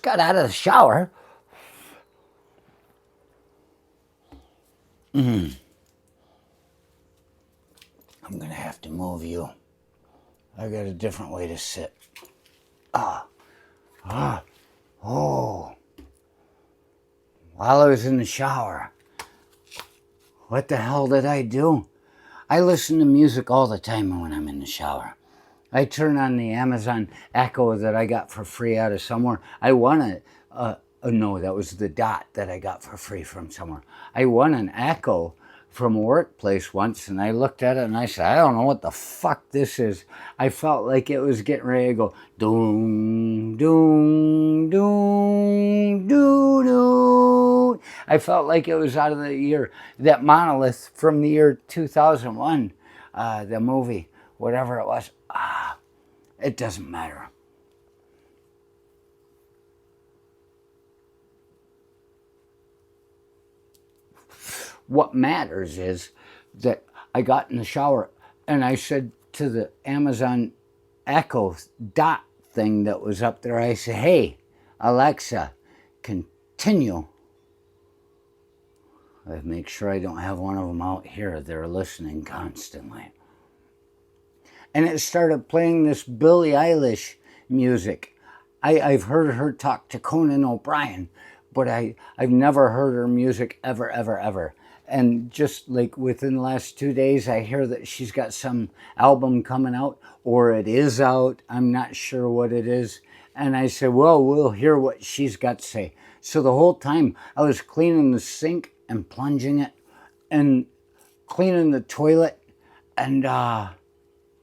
got out of the shower. I'm going to have to move you. I got a different way to sit. Oh. While I was in the shower, what the hell did I do? I listen to music all the time when I'm in the shower. I turn on the Amazon Echo that I got for free out of somewhere. I won it. No, that was the Dot that I got for free from somewhere. I won an Echo from a workplace once, and I looked at it and I said, I don't know what the fuck this is. I felt like it was getting ready to go doom, doom, doom, doo, doo. I felt like it was out of the year, that Monolith from the year 2001, the movie, whatever it was. It doesn't matter. What matters is that I got in the shower and I said to the Amazon Echo Dot thing that was up there, I said, hey, Alexa, continue. I make sure I don't have one of them out here. They're listening constantly. And it started playing this Billie Eilish music. I've heard her talk to Conan O'Brien, but I've never heard her music ever, ever, ever. And just like within the last 2 days, I hear that she's got some album coming out, or it is out. I'm not sure what it is. And I said, well, we'll hear what she's got to say. So the whole time I was cleaning the sink and plunging it and cleaning the toilet and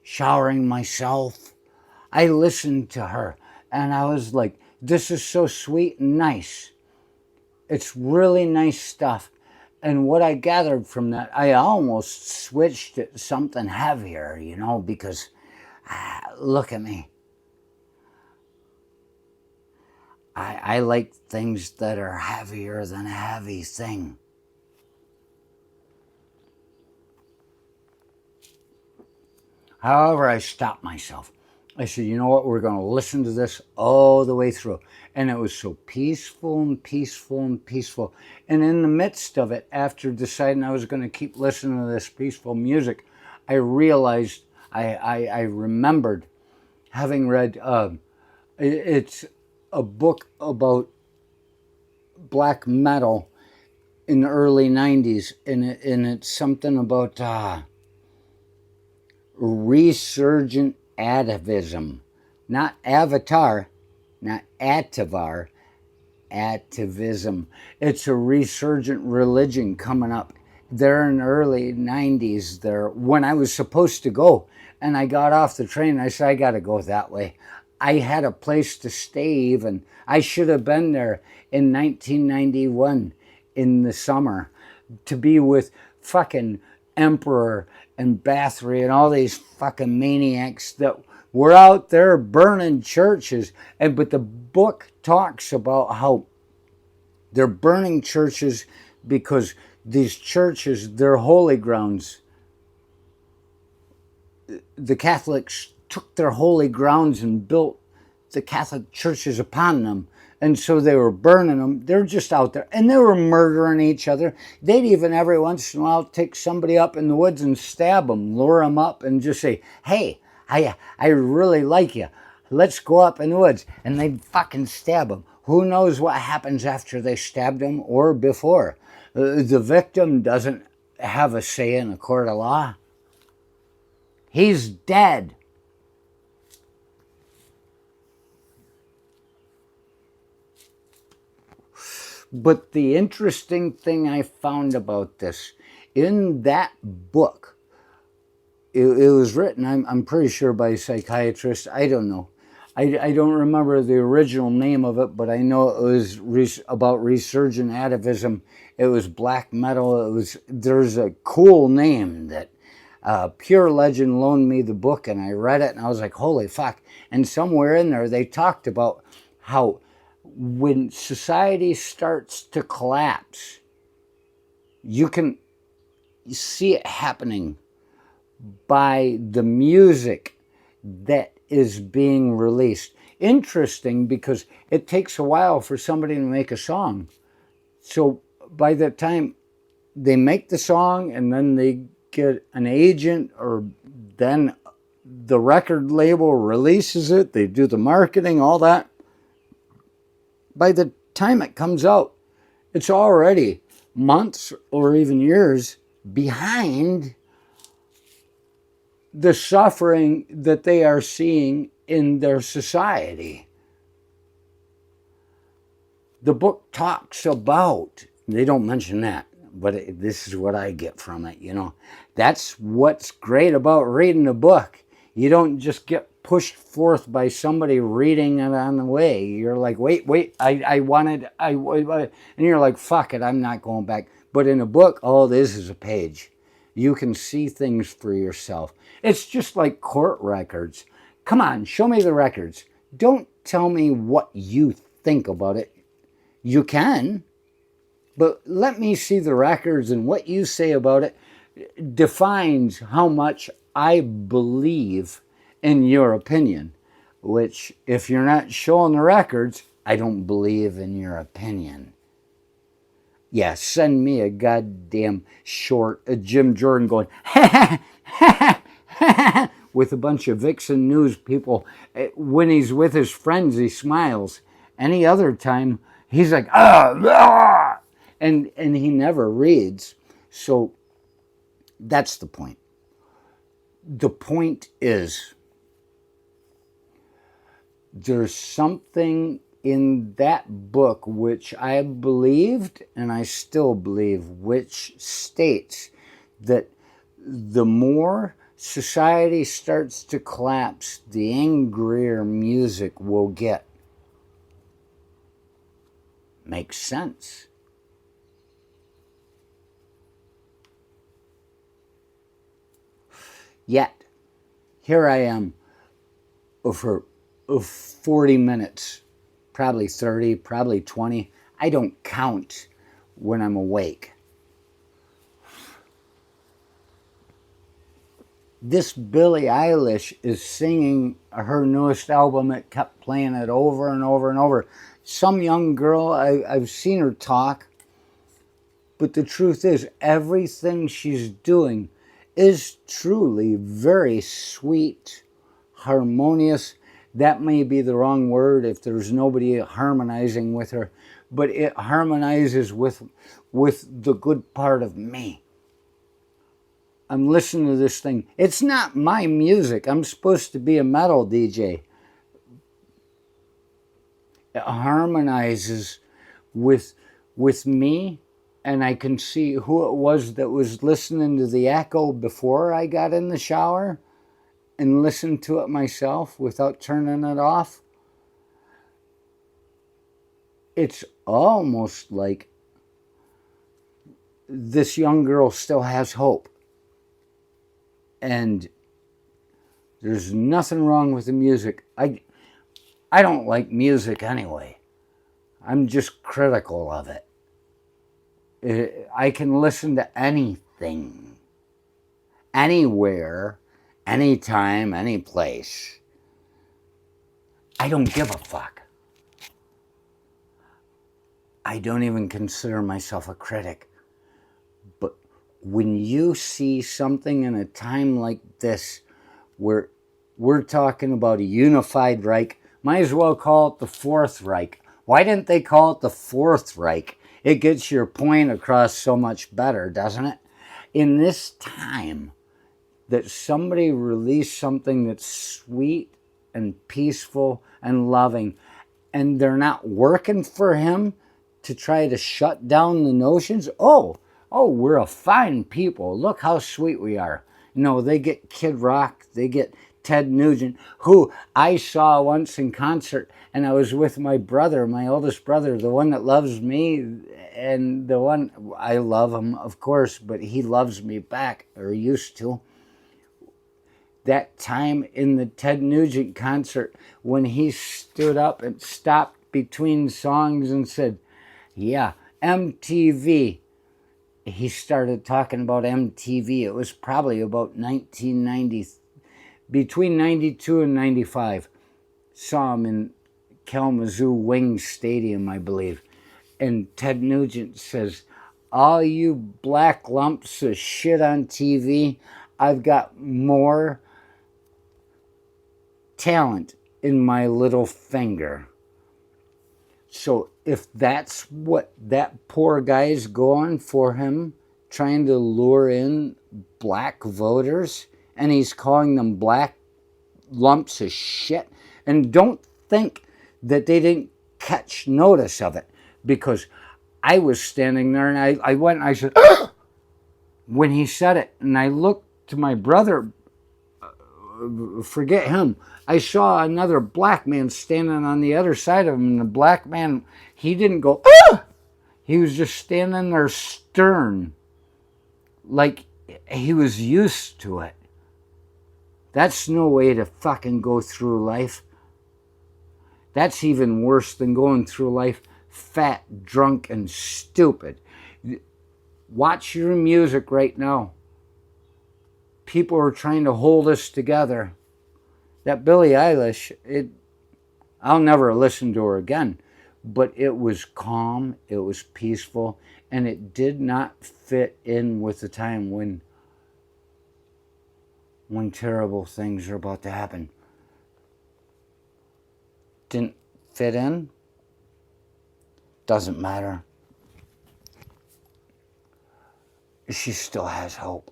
showering myself, I listened to her and I was like, this is so sweet and nice. It's really nice stuff. And what I gathered from that, I almost switched to something heavier, you know, because look at me. I like things that are heavier than a heavy thing. However, I stopped myself. I said, you know what, we're going to listen to this all the way through. And it was so peaceful and peaceful and peaceful. And in the midst of it, after deciding I was going to keep listening to this peaceful music, I realized, I remembered having read, it's a book about black metal in the early 90s. And it's something about Resurgent Atavism, not Avatar, not Atavar, Atavism. It's a resurgent religion coming up. There in the early 90s, there when I was supposed to go, and I got off the train. I said, I got to go that way. I had a place to stay even. I should have been there in 1991 in the summer to be with fucking Emperor and Bathory and all these fucking maniacs that were out there burning churches. But the book talks about how they're burning churches because these churches, they're holy grounds. The Catholics took their holy grounds and built the Catholic churches upon them. And so they were burning them. They're just out there. And they were murdering each other. They'd even every once in a while take somebody up in the woods and stab them, lure them up and just say, hey, I really like you. Let's go up in the woods. And they'd fucking stab them. Who knows what happens after they stabbed them or before? The victim doesn't have a say in a court of law. He's dead. But the interesting thing I found about this, in that book, it was written, I'm pretty sure by a psychiatrist, I don't know. I don't remember the original name of it, but I know it was about resurgent atavism. It was black metal. There's a cool name that Pure Legend loaned me the book, and I read it, and I was like, holy fuck. And somewhere in there, they talked about how when society starts to collapse, you can see it happening by the music that is being released. interesting because it takes a while for somebody to make a song. So by the time they make the song and then they get an agent, or then the record label releases it, they do the marketing, all that. By the time it comes out, it's already months or even years behind the suffering that they are seeing in their society. The book talks about, they don't mention that, but this is what I get from it, you know. That's what's great about reading a book. You don't just get pushed forth by somebody reading it on the way. You're like, wait, I wanted, and you're like, fuck it, I'm not going back. But in a book, all it is a page. You can see things for yourself. It's just like court records. Come on, show me the records. Don't tell me what you think about it. You can, but let me see the records, and what you say about it defines how much I believe in your opinion, which if you're not showing the records, I don't believe in your opinion. Yeah, send me a goddamn short, a Jim Jordan going, ha ha ha, with a bunch of Vixen News people. When he's with his friends, he smiles. Any other time, he's like, and he never reads. So that's the point. The point is, there's something in that book which I believed, and I still believe, which states that the more society starts to collapse, the angrier music will get. Makes sense. Yet, here I am for 40 minutes, probably 30, probably 20. I don't count when I'm awake. This Billie Eilish is singing her newest album. It kept playing it over and over and over. Some young girl, I've seen her talk, but the truth is, everything she's doing is truly very sweet, harmonious. That may be the wrong word if there's nobody harmonizing with her, but it harmonizes with the good part of me. I'm listening to this thing. It's not my music. I'm supposed to be a metal DJ. It harmonizes with me, and I can see who it was that was listening to the echo before I got in the shower and listened to it myself without turning it off. It's almost like this young girl still has hope. And there's nothing wrong with the music. I don't like music anyway. I'm just critical of it. I can listen to anything, anywhere, anytime, any place. I don't give a fuck. I don't even consider myself a critic. But when you see something in a time like this, where we're talking about a unified Reich, might as well call it the Fourth Reich. Why didn't they call it the Fourth Reich? It gets your point across so much better, doesn't it? In this time that somebody released something that's sweet and peaceful and loving, and they're not working for him to try to shut down the notions, oh, we're a fine people. Look how sweet we are. No, they get Kid Rock, they get Ted Nugent, who I saw once in concert, and I was with my brother, my oldest brother, the one that loves me, and the one, I love him, of course, but he loves me back, or used to. That time in the Ted Nugent concert, when he stood up and stopped between songs and said, yeah, MTV. He started talking about MTV. It was probably about 1990, between 92 and 95. saw him in Kalamazoo Wings Stadium, I believe. And Ted Nugent says, all you black lumps of shit on TV, I've got more talent in my little finger. So if that's what that poor guy's going for him, trying to lure in black voters, and he's calling them black lumps of shit, and don't think that they didn't catch notice of it, because I was standing there and I went and I said, when he said it, and I looked to my brother, forget him, I saw another black man standing on the other side of him, and the black man, he didn't go, ah! He was just standing there stern, like he was used to it. That's no way to fucking go through life. That's even worse than going through life fat, drunk, and stupid. Watch your music right now. People are trying to hold us together. That Billie Eilish, I'll never listen to her again, but it was calm, it was peaceful, and it did not fit in with the time when terrible things are about to happen. Didn't fit in? Doesn't matter. She still has hope.